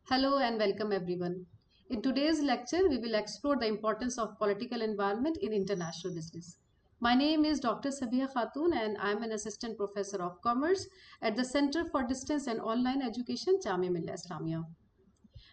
Hello and welcome everyone. In today's lecture, we will explore the importance of political environment in international business. My name is Dr. Sabiha Khatoon and I am an assistant professor of commerce at the Center for Distance and Online Education, Jamia Millia Islamia.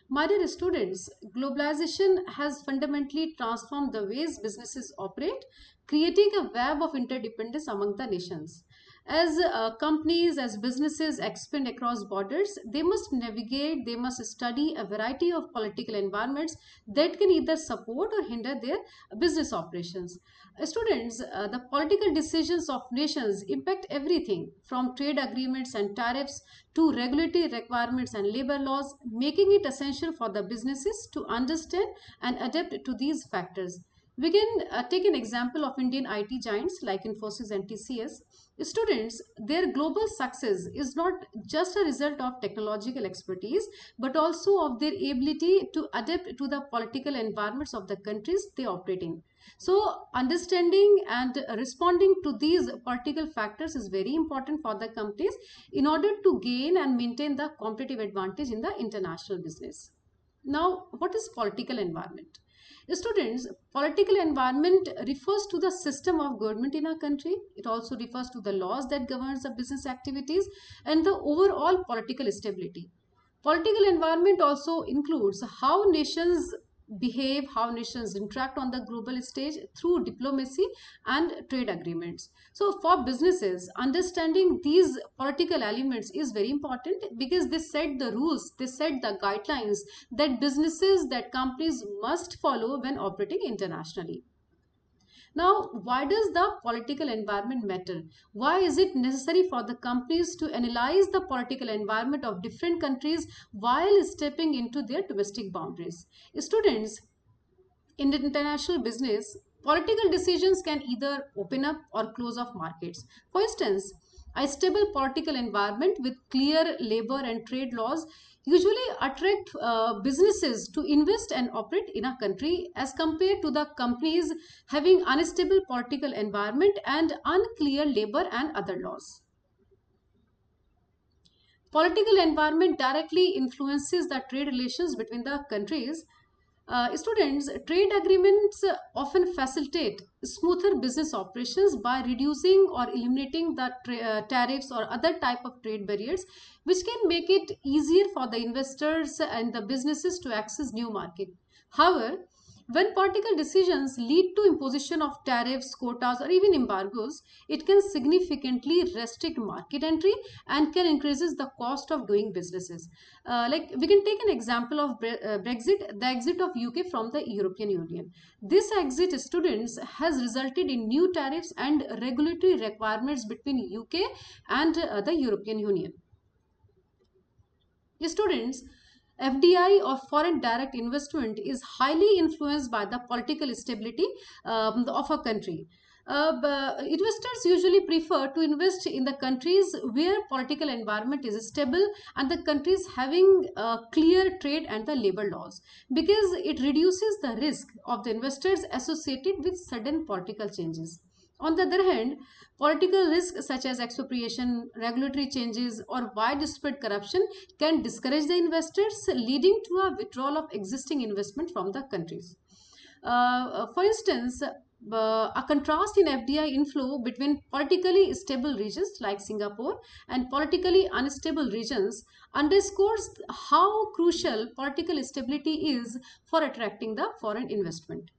My dear students, globalization has fundamentally transformed the ways businesses operate, creating a web of interdependence among the nations. As companies, as businesses expand across borders, they must navigate, they must study a variety of political environments that can either support or hinder their business operations. Students, the political decisions of nations impact everything from trade agreements and tariffs to regulatory requirements and labor laws, making it essential for the businesses to understand and adapt to these factors. We can take an example of Indian IT giants like Infosys and TCS. Students, their global success is not just a result of technological expertise, but also of their ability to adapt to the political environments of the countries they operate in. So, understanding and responding to these political factors is very important for the companies in order to gain and maintain the competitive advantage in the international business. Now, what is political environment? Students, political environment refers to the system of government in a country. It also refers to the laws that governs the business activities and the overall political stability. Political environment also includes how nations behave, how nations interact on the global stage through diplomacy and trade agreements. So, for businesses, understanding these political elements is very important because they set the rules, they set the guidelines that businesses, that companies must follow when operating internationally. Now, why does the political environment matter? Why is it necessary for the companies to analyze the political environment of different countries while stepping into their domestic boundaries? Students, in international business, political decisions can either open up or close off markets. For instance, a stable political environment with clear labor and trade laws usually attract businesses to invest and operate in a country as compared to the companies having unstable political environment and unclear labor and other laws. Political environment directly influences the trade relations between the countries. Students, trade agreements often facilitate smoother business operations by reducing or eliminating the tariffs or other type of trade barriers, which can make it easier for the investors and the businesses to access new market. However, when political decisions lead to imposition of tariffs, quotas, or even embargoes, it can significantly restrict market entry and can increases the cost of doing businesses. Like we can take an example of Brexit, the exit of UK from the European Union. This exit, students, has resulted in new tariffs and regulatory requirements between UK and the European Union. Students, FDI or foreign direct investment is highly influenced by the political stability of a country. Investors usually prefer to invest in the countries where political environment is stable and the countries having clear trade and the labor laws, because it reduces the risk of the investors associated with sudden political changes. On the other hand, political risks such as expropriation, regulatory changes, or widespread corruption can discourage the investors, leading to a withdrawal of existing investment from the countries. For instance, a contrast in FDI inflow between politically stable regions like Singapore and politically unstable regions underscores how crucial political stability is for attracting the foreign investment.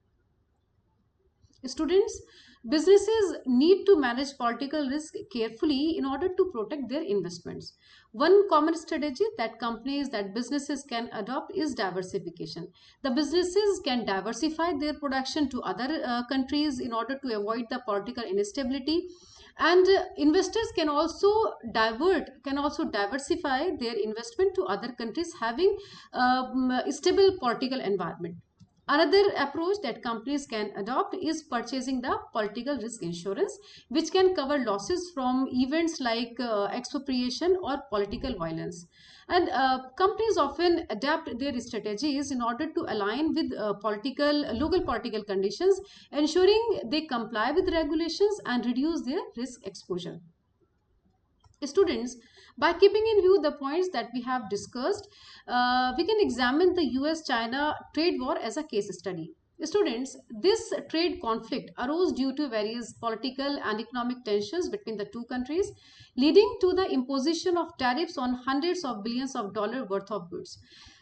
Students, businesses need to manage political risk carefully in order to protect their investments. One common strategy that companies, that businesses can adopt is diversification. The businesses can diversify their production to other countries in order to avoid the political instability, and investors can also diversify their investment to other countries having stable political environment. Another approach that companies can adopt is purchasing the political risk insurance, which can cover losses from events like expropriation or political violence. And companies often adapt their strategies in order to align with local political conditions, ensuring they comply with regulations and reduce their risk exposure. Students, By keeping in view the points that we have discussed, we can examine the US China trade war as a case study. Students, this trade conflict arose due to various political and economic tensions between the two countries, leading to the imposition of tariffs on hundreds of billions of dollars worth of goods.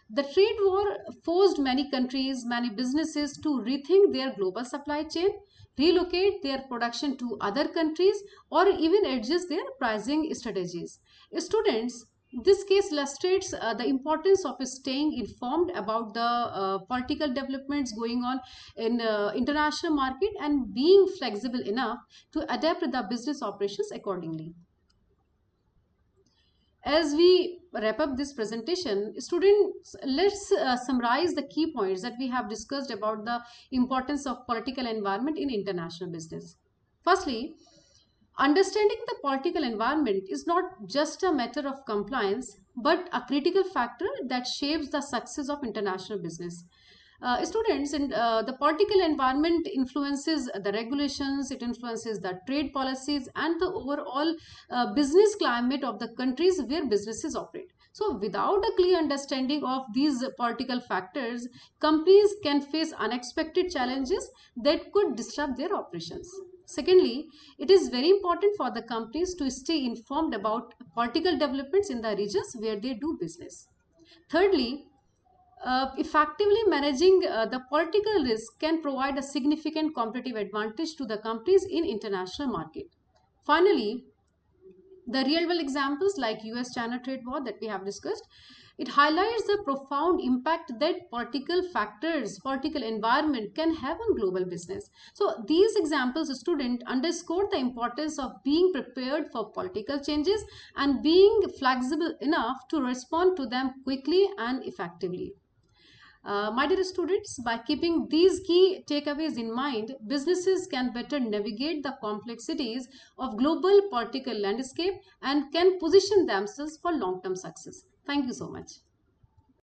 The trade war forced many countries, many businesses to rethink their global supply chain, relocate their production to other countries, or even adjust their pricing strategies. Students, this case illustrates the importance of staying informed about the political developments going on in international market and being flexible enough to adapt the business operations accordingly. As we wrap up this presentation, students, let's summarize the key points that we have discussed about the importance of political environment in international business. Firstly, understanding the political environment is not just a matter of compliance, but a critical factor that shapes the success of international business. Students, and the political environment influences the regulations, it influences the trade policies and the overall business climate of the countries where businesses operate. So without a clear understanding of these political factors, companies can face unexpected challenges that could disrupt their operations. Secondly, it is very important for the companies to stay informed about political developments in the regions where they do business. Thirdly, effectively managing the political risk can provide a significant competitive advantage to the companies in international market. Finally, the real world examples like US China trade war that we have discussed, it highlights the profound impact that political factors, political environment can have on global business. So these examples, student, underscore the importance of being prepared for political changes and being flexible enough to respond to them quickly and effectively. My dear students, by keeping these key takeaways in mind, businesses can better navigate the complexities of global political landscape and can position themselves for long-term success. Thank you so much.